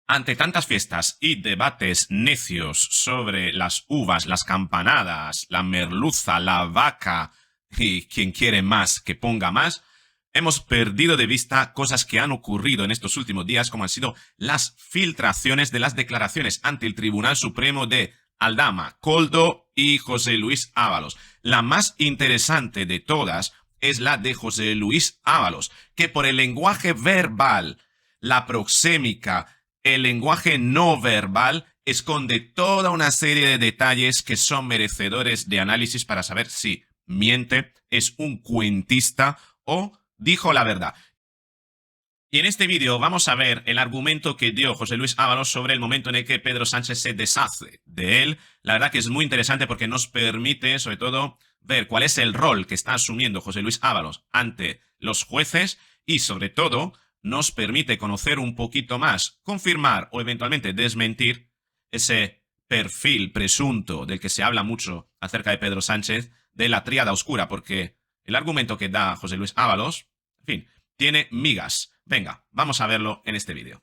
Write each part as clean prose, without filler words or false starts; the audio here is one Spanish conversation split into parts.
Ante tantas fiestas y debates necios sobre las uvas, las campanadas, la merluza, la vaca y quien quiere más que ponga más, hemos perdido de vista cosas que han ocurrido en estos últimos días, como han sido las filtraciones de las declaraciones ante el Tribunal Supremo de Aldama, Koldo y José Luis Ábalos. La más interesante de todas es la de José Luis Ábalos, que por el lenguaje verbal, la proxémica, el lenguaje no verbal esconde toda una serie de detalles que son merecedores de análisis para saber si miente, es un cuentista o dijo la verdad. Y en este vídeo vamos a ver el argumento que dio José Luis Ábalos sobre el momento en el que Pedro Sánchez se deshace de él. La verdad que es muy interesante porque nos permite, sobre todo, ver cuál es el rol que está asumiendo José Luis Ábalos ante los jueces y, sobre todo, nos permite conocer un poquito más, confirmar o eventualmente desmentir ese perfil presunto del que se habla mucho acerca de Pedro Sánchez, de la tríada oscura, porque el argumento que da José Luis Ábalos, en fin, tiene migas. Venga, vamos a verlo en este vídeo.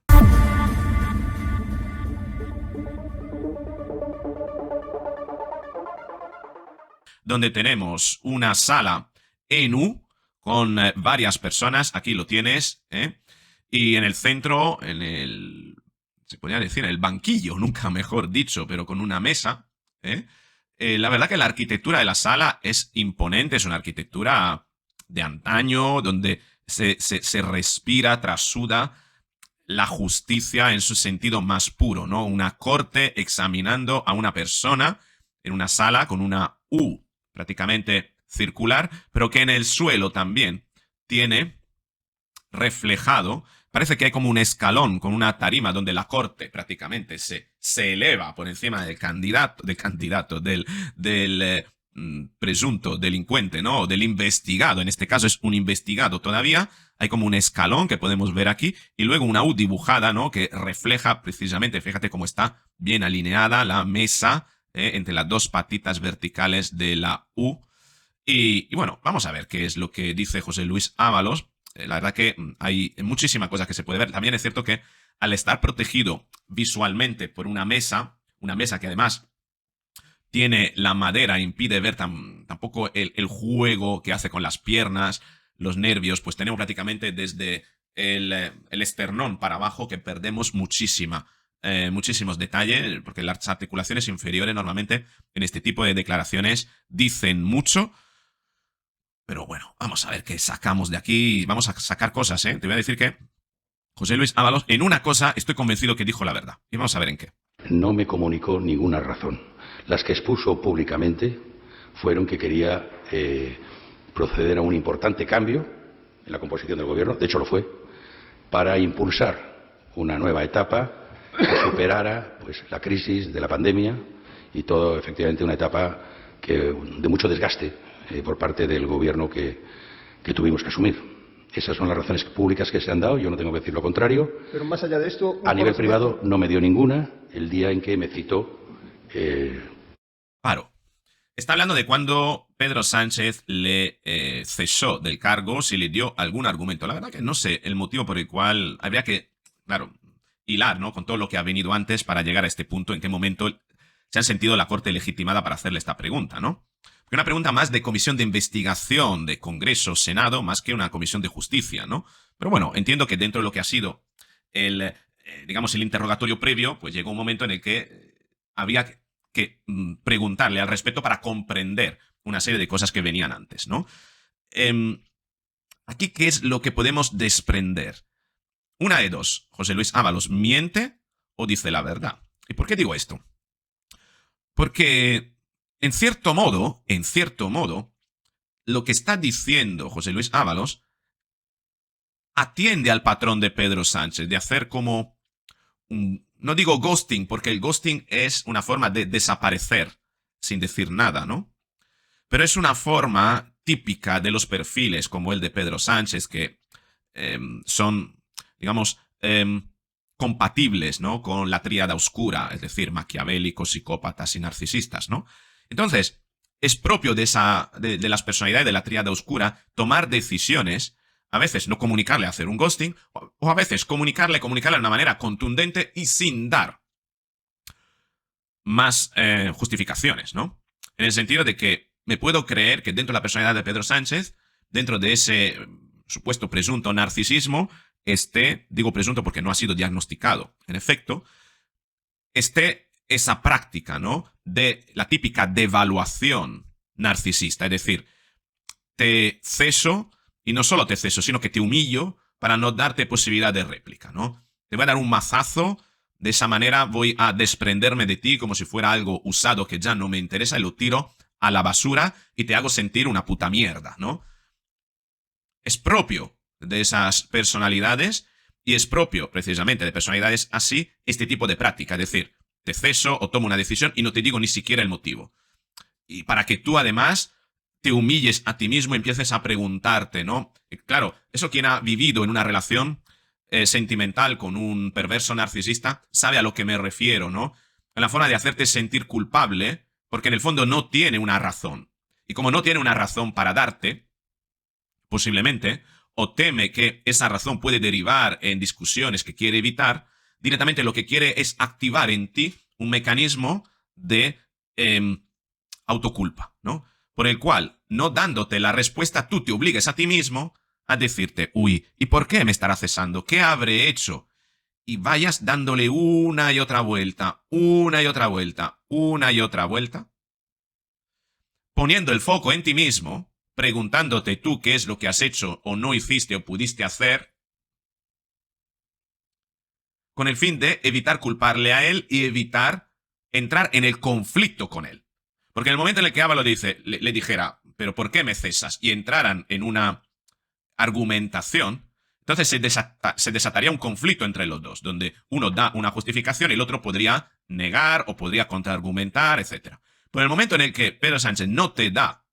Donde tenemos una sala en U con varias personas, aquí lo tienes, y en el centro, se podría decir, en el banquillo, nunca mejor dicho, pero con una mesa, la verdad que la arquitectura de la sala es imponente, es una arquitectura de antaño, donde se respira, trasuda la justicia en su sentido más puro, ¿no? Una corte examinando a una persona en una sala con una U prácticamente circular, pero que en el suelo también tiene reflejado, parece que hay como un escalón con una tarima donde la corte prácticamente se eleva por encima del candidato, del presunto delincuente, ¿no? O del investigado, en este caso es un investigado todavía, hay como un escalón que podemos ver aquí, y luego una U dibujada, ¿no? Que refleja precisamente, fíjate cómo está bien alineada la mesa, entre las dos patitas verticales de la U. Y bueno, vamos a ver qué es lo que dice José Luis Ábalos. La verdad que hay muchísimas cosas que se puede ver. También es cierto que al estar protegido visualmente por una mesa que además tiene la madera, impide ver tampoco el juego que hace con las piernas, los nervios, pues tenemos prácticamente desde el esternón para abajo que perdemos muchísimos detalles, porque las articulaciones inferiores normalmente en este tipo de declaraciones dicen mucho. Pero bueno, vamos a ver qué sacamos de aquí. Vamos a sacar cosas, ¿eh? Te voy a decir que José Luis Ábalos, en una cosa estoy convencido que dijo la verdad. Y vamos a ver en qué. No me comunicó ninguna razón. Las que expuso públicamente fueron que quería proceder a un importante cambio en la composición del gobierno, de hecho lo fue, para impulsar una nueva etapa que superara pues, la crisis de la pandemia y todo, efectivamente, una etapa de mucho desgaste por parte del gobierno que tuvimos que asumir. Esas son las razones públicas que se han dado, yo no tengo que decir lo contrario. Pero más allá de esto... A nivel privado no me dio ninguna el día en que me citó... Paro. Está hablando de cuando Pedro Sánchez le cesó del cargo, si le dio algún argumento. La verdad que no sé el motivo por el cual habría que, claro, hilar, ¿no? Con todo lo que ha venido antes para llegar a este punto, en qué momento se han sentido la Corte legitimada para hacerle esta pregunta, ¿no? Porque una pregunta más de comisión de investigación de Congreso, Senado, más que una comisión de justicia, ¿no? Pero bueno, entiendo que dentro de lo que ha sido digamos, el interrogatorio previo, pues llegó un momento en el que había que preguntarle al respecto para comprender una serie de cosas que venían antes, ¿no? Aquí, ¿qué es lo que podemos desprender? Una de dos, José Luis Ábalos miente o dice la verdad. ¿Y por qué digo esto? Porque, en cierto modo, lo que está diciendo José Luis Ábalos atiende al patrón de Pedro Sánchez, de hacer como no digo ghosting, porque el ghosting es una forma de desaparecer sin decir nada, ¿no? Pero es una forma típica de los perfiles como el de Pedro Sánchez, que son, digamos, compatibles, ¿no? Con la tríada oscura, es decir, maquiavélicos, psicópatas y narcisistas, ¿no? Entonces, es propio de las personalidades de la tríada oscura tomar decisiones A veces no comunicarle, hacer un ghosting, o a veces comunicarle de una manera contundente y sin dar más justificaciones, ¿no? En el sentido de que me puedo creer que dentro de la personalidad de Pedro Sánchez, dentro de ese supuesto presunto narcisismo, digo presunto porque no ha sido diagnosticado, en efecto, esa práctica, ¿no? De la típica devaluación narcisista, es decir, te ceso, y no solo te ceso, sino que te humillo para no darte posibilidad de réplica, ¿no? Te voy a dar un mazazo, de esa manera voy a desprenderme de ti como si fuera algo usado que ya no me interesa y lo tiro a la basura y te hago sentir una puta mierda, ¿no? Es propio de esas personalidades y es propio precisamente de personalidades así este tipo de práctica, es decir, te ceso o tomo una decisión y no te digo ni siquiera el motivo. Y para que tú además te humilles a ti mismo y empieces a preguntarte, ¿no? Y claro, eso quien ha vivido en una relación sentimental con un perverso narcisista sabe a lo que me refiero, ¿no? En la forma de hacerte sentir culpable, porque en el fondo no tiene una razón. Y como no tiene una razón para darte, posiblemente, o teme que esa razón puede derivar en discusiones que quiere evitar, directamente lo que quiere es activar en ti un mecanismo de autoculpa, ¿no? Por el cual, no dándote la respuesta, tú te obligues a ti mismo a decirte, uy, ¿y por qué me estará cesando? ¿Qué habré hecho? Y vayas dándole una y otra vuelta, una y otra vuelta, una y otra vuelta, poniendo el foco en ti mismo, preguntándote tú qué es lo que has hecho o no hiciste o pudiste hacer, con el fin de evitar culparle a él y evitar entrar en el conflicto con él. Porque en el momento en el que Ábalos le dijera, ¿pero por qué me cesas? Y entraran en una argumentación, entonces se desataría un conflicto entre los dos, donde uno da una justificación y el otro podría negar o podría contraargumentar, etc. Pero en el momento en el que Pedro Sánchez no te da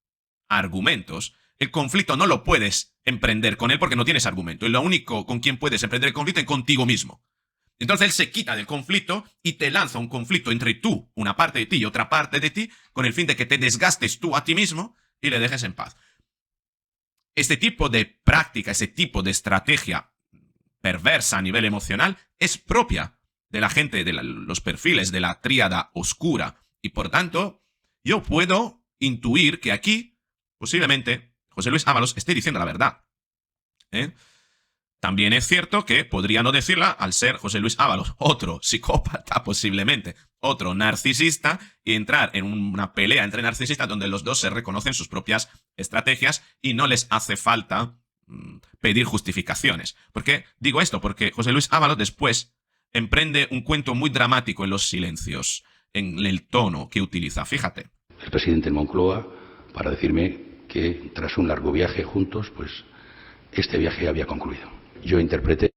argumentos, el conflicto no lo puedes emprender con él porque no tienes argumento. Y lo único con quien puedes emprender el conflicto es contigo mismo. Entonces él se quita del conflicto y te lanza un conflicto entre tú, una parte de ti y otra parte de ti, con el fin de que te desgastes tú a ti mismo y le dejes en paz. Este tipo de práctica, ese tipo de estrategia perversa a nivel emocional es propia de la gente, de los perfiles de la tríada oscura. Y por tanto, yo puedo intuir que aquí, posiblemente, José Luis Ábalos esté diciendo la verdad. También es cierto que podría no decirla al ser José Luis Ábalos, otro psicópata posiblemente, otro narcisista, y entrar en una pelea entre narcisistas donde los dos se reconocen sus propias estrategias y no les hace falta pedir justificaciones. ¿Por qué digo esto? Porque José Luis Ábalos después emprende un cuento muy dramático en los silencios, en el tono que utiliza. Fíjate. El presidente en Moncloa para decirme que tras un largo viaje juntos, pues este viaje había concluido. Yo interpreté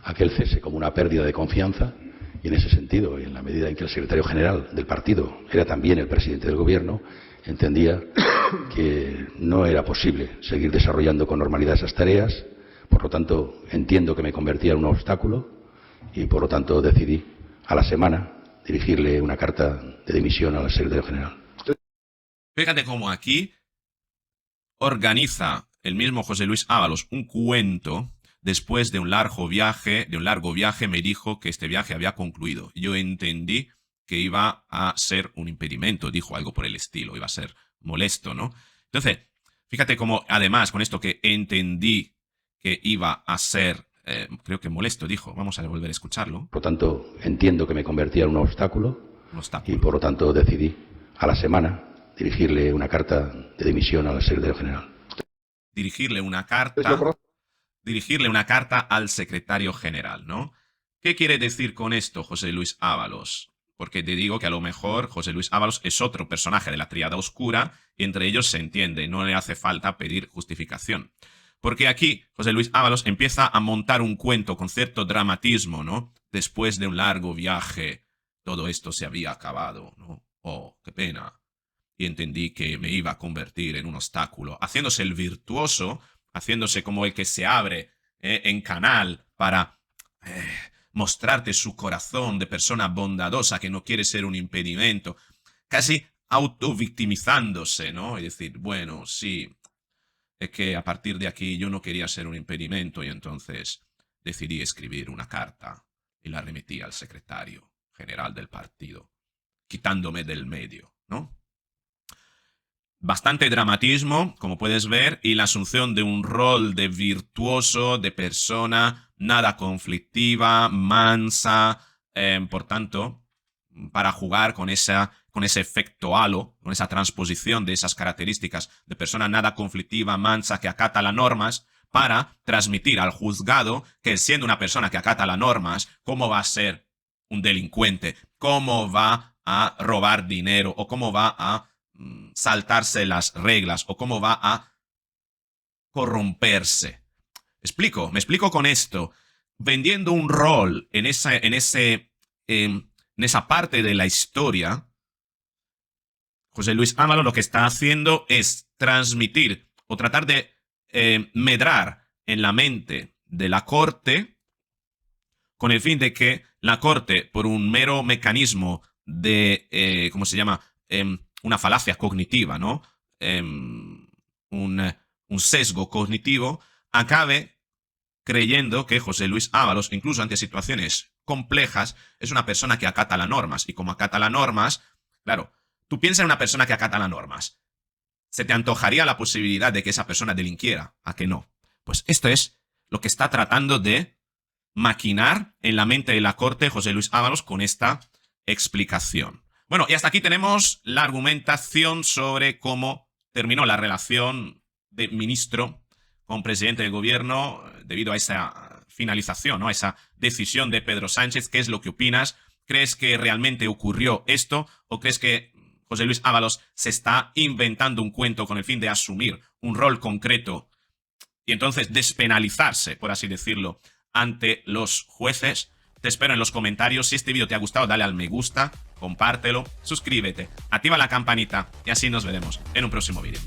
aquel cese como una pérdida de confianza y en ese sentido, en la medida en que el secretario general del partido era también el presidente del gobierno, entendía que no era posible seguir desarrollando con normalidad esas tareas, por lo tanto entiendo que me convertía en un obstáculo y por lo tanto decidí a la semana dirigirle una carta de dimisión al secretario general. Fíjate cómo aquí organiza el mismo José Luis Ábalos un cuento después de un largo viaje. Me dijo que este viaje había concluido. Yo entendí que iba a ser un impedimento, dijo algo por el estilo, iba a ser molesto, ¿no? Entonces, fíjate cómo además con esto que entendí que iba a ser, creo que molesto, dijo, vamos a volver a escucharlo. Por lo tanto, entiendo que me convertía en un obstáculo y por lo tanto decidí a la semana dirigirle una carta de dimisión al secretario general. Dirigirle una carta al secretario general, ¿no? ¿Qué quiere decir con esto José Luis Ábalos? Porque te digo que a lo mejor José Luis Ábalos es otro personaje de la tríada oscura y entre ellos se entiende, no le hace falta pedir justificación. Porque aquí José Luis Ábalos empieza a montar un cuento con cierto dramatismo, ¿no? Después de un largo viaje, todo esto se había acabado, ¿no? Oh, qué pena. Y entendí que me iba a convertir en un obstáculo, haciéndose el virtuoso, haciéndose como el que se abre en canal para mostrarte su corazón de persona bondadosa que no quiere ser un impedimento, casi autovictimizándose, ¿no? Y decir, bueno, sí, es que a partir de aquí yo no quería ser un impedimento y entonces decidí escribir una carta y la remití al secretario general del partido, quitándome del medio, ¿no? Bastante dramatismo, como puedes ver, y la asunción de un rol de virtuoso, de persona nada conflictiva, mansa, por tanto, para jugar con ese efecto halo, con esa transposición de esas características de persona nada conflictiva, mansa, que acata las normas, para transmitir al juzgado que siendo una persona que acata las normas, ¿cómo va a ser un delincuente? ¿Cómo va a robar dinero? ¿O cómo va a saltarse las reglas? ¿O cómo va a corromperse? Me explico con esto. Vendiendo un rol en esa parte de la historia, José Luis Ábalos lo que está haciendo es transmitir o tratar de medrar en la mente de la corte con el fin de que la corte, por un mero mecanismo de, ¿cómo se llama? Una falacia cognitiva, ¿no? Un sesgo cognitivo, acabe creyendo que José Luis Ábalos, incluso ante situaciones complejas, es una persona que acata las normas. Y como acata las normas, claro, tú piensas en una persona que acata las normas. ¿Se te antojaría la posibilidad de que esa persona delinquiera? ¿A que no? Pues esto es lo que está tratando de maquinar en la mente de la corte José Luis Ábalos con esta explicación. Bueno, y hasta aquí tenemos la argumentación sobre cómo terminó la relación de ministro con presidente del gobierno debido a esa finalización, ¿no? A esa decisión de Pedro Sánchez. ¿Qué es lo que opinas? ¿Crees que realmente ocurrió esto? ¿O crees que José Luis Ábalos se está inventando un cuento con el fin de asumir un rol concreto y entonces despenalizarse, por así decirlo, ante los jueces? Te espero en los comentarios. Si este vídeo te ha gustado, dale al me gusta, compártelo, suscríbete, activa la campanita y así nos veremos en un próximo vídeo.